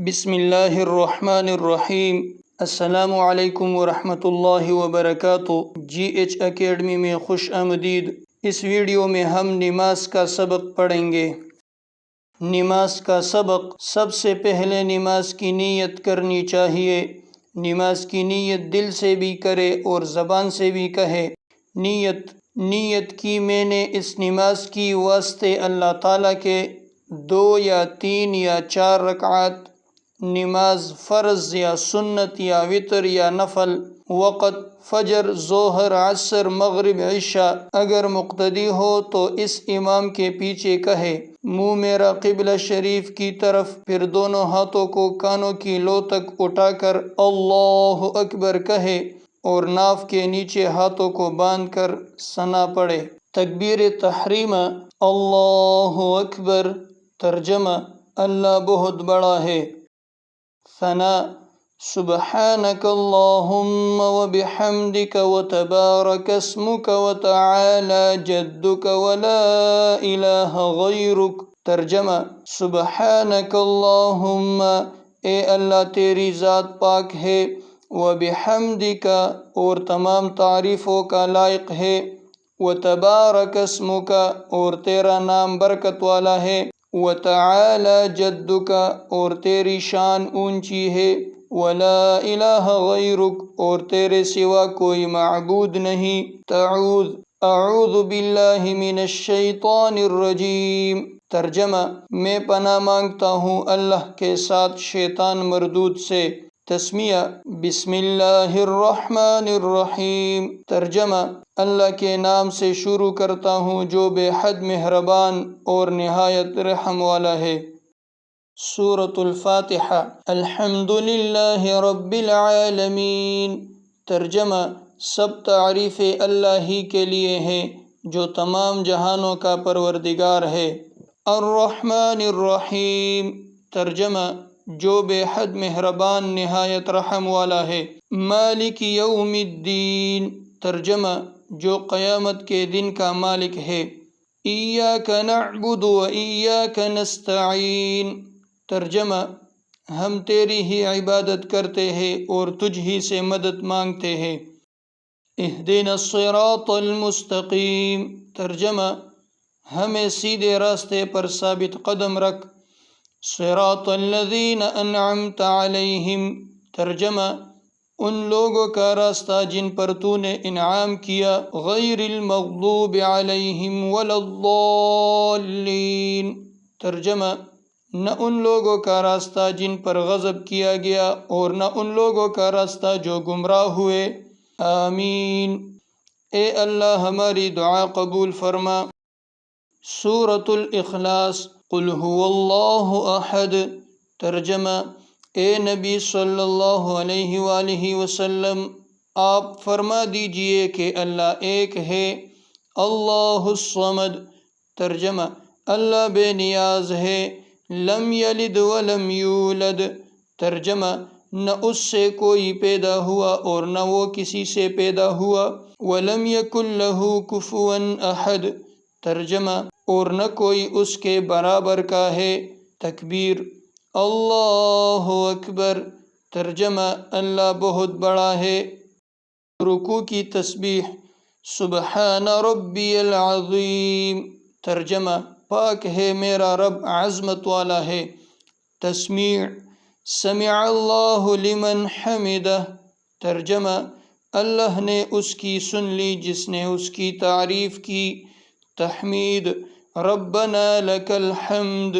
بسم اللہ الرحمن الرحیم۔ السلام علیکم ورحمۃ اللہ وبرکاتہ۔ جی ایچ اکیڈمی میں خوش آمدید۔ اس ویڈیو میں ہم نماز کا سبق پڑھیں گے۔ نماز کا سبق۔ سب سے پہلے نماز کی نیت کرنی چاہیے۔ نماز کی نیت دل سے بھی کرے اور زبان سے بھی کہے۔ نیت کی میں نے اس نماز کی واسطے اللہ تعالیٰ کے 2 یا 3 یا 4 رکعات نماز فرض یا سنت یا وتر یا نفل، وقت فجر، ظہر، عصر، مغرب، عشاء۔ اگر مقتدی ہو تو اس امام کے پیچھے کہے، منہ میرا قبلہ شریف کی طرف، پھر دونوں ہاتھوں کو کانوں کی لو تک اٹھا کر اللہ اکبر کہے اور ناف کے نیچے ہاتھوں کو باندھ کر ثنا پڑھے۔ تکبیر تحریمہ۔ اللہ اکبر۔ ترجمہ: اللہ بہت بڑا ہے۔ ثنا: سبحانک اللہم وبحمدک وتبارک اسمک وتعالی جدک ولا الہ غیرک۔ ترجمہ: سبحانک اللہم، اے اللہ تیری ذات پاک ہے، وبحمدک، اور تمام تعریفوں کا لائق ہے، وتبارک اسمک، اور تیرا نام برکت والا ہے، وتعالی جدک، اور تیری شان اونچی ہے، ولا الہ غیرک، اور تیرے سوا کوئی معبود نہیں۔ اعوذ باللہ من الشیطان الرجیم۔ ترجمہ: میں پناہ مانگتا ہوں اللہ کے ساتھ شیطان مردود سے۔ تسمیہ: بسم اللہ الرحمن الرحیم۔ ترجمہ: اللہ کے نام سے شروع کرتا ہوں جو بے حد مہربان اور نہایت رحم والا ہے۔ سورۃ الفاتحہ۔ الحمد للہ رب العالمین۔ ترجمہ: سب تعریفیں اللہ ہی کے لیے ہیں جو تمام جہانوں کا پروردگار ہے۔ الرحمن الرحیم۔ ترجمہ: جو بے حد مہربان نہایت رحم والا ہے۔ مالک یوم الدین۔ ترجمہ: جو قیامت کے دن کا مالک ہے۔ ایاک نعبد و ایاک نستعین۔ ترجمہ: ہم تیری ہی عبادت کرتے ہیں اور تجھ ہی سے مدد مانگتے ہیں۔ اہدنا الصراط المستقیم۔ ترجمہ: ہمیں سیدھے راستے پر ثابت قدم رکھ۔ صراط الذین انعمت علیہم۔ ترجمہ: ان لوگوں کا راستہ جن پر تو نے انعام کیا، غیر المغضوب علیہم ولا الضالین۔ ترجمہ: نہ ان لوگوں کا راستہ جن پر غضب کیا گیا اور نہ ان لوگوں کا راستہ جو گمراہ ہوئے۔ آمین۔ اے اللہ ہماری دعا قبول فرما۔ سورۃ الاخلاص۔ قل هو اللہ احد۔ ترجمہ: اے نبی صلی اللہ علیہ وآلہ وسلم، آپ فرما دیجئے کہ اللہ ایک ہے۔ اللہ الصمد۔ ترجمہ: اللہ بے نیاز ہے۔ لم یلد ولم یولد۔ ترجمہ: نہ اس سے کوئی پیدا ہوا اور نہ وہ کسی سے پیدا ہوا۔ ولم یکن لہ کفوا احد۔ ترجمہ: اور نہ کوئی اس کے برابر کا ہے۔ تکبیر: اللہ اکبر۔ ترجمہ: اللہ بہت بڑا ہے۔ رکوع کی تسبیح: سبحان ربی العظیم۔ ترجمہ: پاک ہے میرا رب، عظمت والا ہے۔ تسمیع: سمع اللہ لمن حمدہ۔ ترجمہ: اللہ نے اس کی سن لی جس نے اس کی تعریف کی۔ تحمید: ربنا لک الحمد۔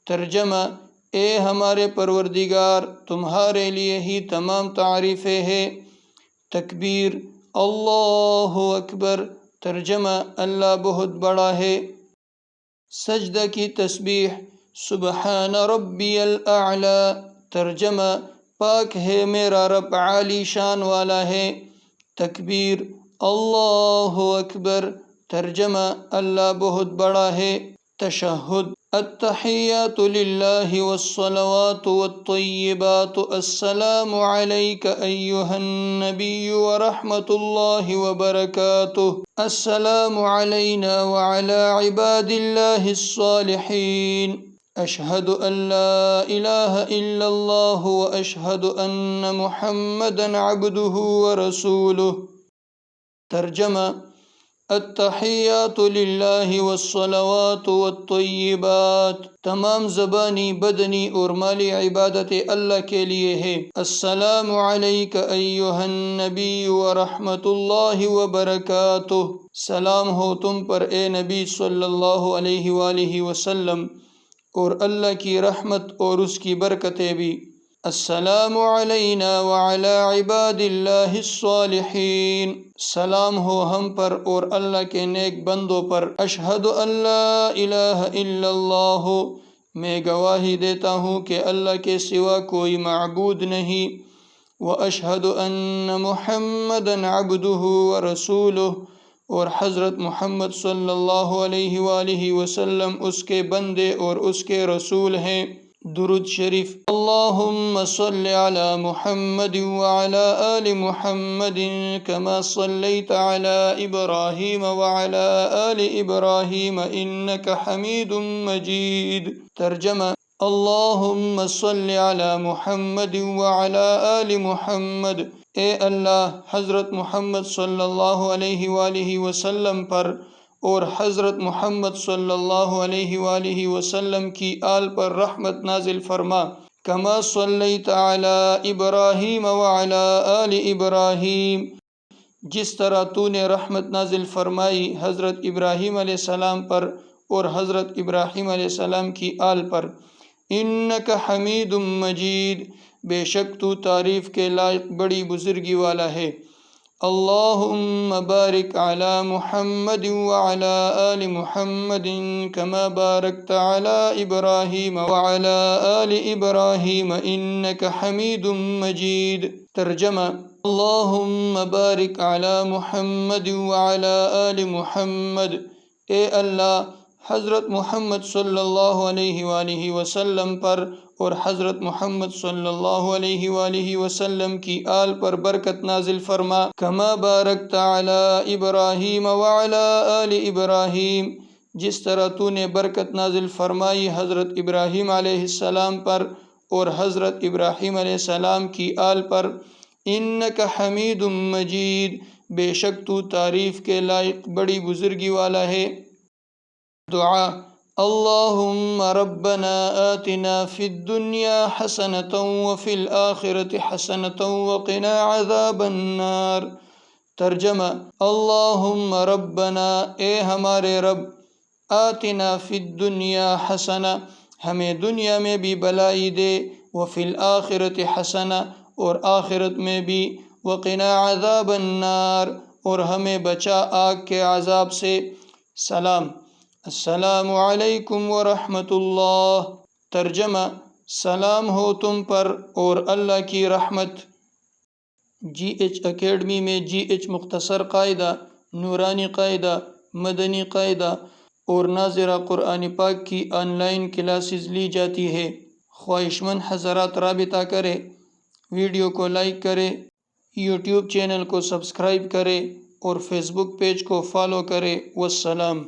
ترجمہ: اے ہمارے پروردگار، تمہارے لیے ہی تمام تعریفیں ہیں۔ تکبیر: اللہ اکبر۔ ترجمہ: اللہ بہت بڑا ہے۔ سجدہ کی تسبیح: سبحان ربی الاعلی۔ ترجمہ: پاک ہے میرا رب، عالی شان والا ہے۔ تکبیر: اللہ اکبر۔ ترجمہ: اللہ بہت بڑا ہے۔ تشہد: التحیات للہ والصلوات والطیبات، السلام علیک ایہا النبی ورحمۃ اللہ وبرکاتہ، السلام علینا وعلی عباد اللہ الصالحین۔ أشهد أن لا إله إلا الله وأشهد أن محمدا عبده ورسوله. ترجمہ: التحیات للہ والصلوات والطیبات، تمام زبانی، بدنی اور مالی عبادت اللہ کے لیے ہے۔ السلام علیک ایہا النبی ورحمۃ اللہ وبرکاتہ، سلام ہو تم پر اے نبی صلی اللہ علیہ وآلہ وسلم، اور اللہ کی رحمت اور اس کی برکتیں بھی۔ السلام علینا وعلی عباد اللہ الصالحین، سلام ہو ہم پر اور اللہ کے نیک بندوں پر۔ اشہد ان لا الہ الا اللہ، میں گواہی دیتا ہوں کہ اللہ کے سوا کوئی معبود نہیں۔ واشہد ان محمدا عبدہ ورسولہ، اور حضرت محمد صلی اللہ علیہ وآلہ وسلم اس کے بندے اور اس کے رسول ہیں۔ درود شریف۔ اللہم صل علی محمد وعلی آل محمد کما صلیت علی ابراہیم وعلی آل ابراہیم انک حمید مجید۔ ترجمہ: اللہم صل علی محمد وعلی آل محمد، اے اللہ حضرت محمد صلی اللہ علیہ وآلہ وسلم پر اور حضرت محمد صلی اللہ علیہ وآلہ وسلم کی آل پر رحمت نازل فرما۔ کما صلیت علی ابراہیم وعلی آل ابراہیم، جس طرح تو نے رحمت نازل فرمائی حضرت ابراہیم علیہ السلام پر اور حضرت ابراہیم علیہ السلام کی آل پر۔ انک حمید مجید، بے شک تو تعریف کے لائق بڑی بزرگی والا ہے۔ اللہم بارک علی محمد وعلی آل محمد کما بارکت علی ابراہیم وعلی آل ابراہیم انک حمید مجید۔ ترجمہ: اللہم بارک علی محمد وعلی آل محمد، اے اللہ حضرت محمد صلی اللہ علیہ وآلہ وسلم پر اور حضرت محمد صلی اللہ علیہ وآلہ وسلم کی آل پر برکت نازل فرما۔ کما بارکت علی ابراہیم وعلی آل ابراہیم، جس طرح تو نے برکت نازل فرمائی حضرت ابراہیم علیہ السلام پر اور حضرت ابراہیم علیہ السلام کی آل پر۔ انک حمید مجید، بے شک تو تعریف کے لائق بڑی بزرگی والا ہے۔ دعا: اللہم ربنا آتنا فی الدنیا حسنۃ وفی الآخرۃ حسنۃ وقنا عذاب النار۔ ترجمہ: اللہم ربنا، اے ہمارے رب، آتنا فی الدنیا حسنہ، ہمیں دنیا میں بھی بھلائی دے، وفی الآخرۃ حسنہ، اور آخرت میں بھی، وقنا عذاب النار، اور ہمیں بچا آگ کے عذاب سے۔ سلام: السلام علیکم ورحمۃ اللہ۔ ترجمہ: سلام ہو تم پر اور اللہ کی رحمت۔ جی ایچ اکیڈمی میں جی ایچ مختصر قاعدہ، نورانی قاعدہ، مدنی قاعدہ اور ناظرہ قرآن پاک کی آن لائن کلاسز لی جاتی ہے۔ خواہشمند حضرات رابطہ کریں، ویڈیو کو لائک کریں، یوٹیوب چینل کو سبسکرائب کریں اور فیس بک پیج کو فالو کریں۔ والسلام۔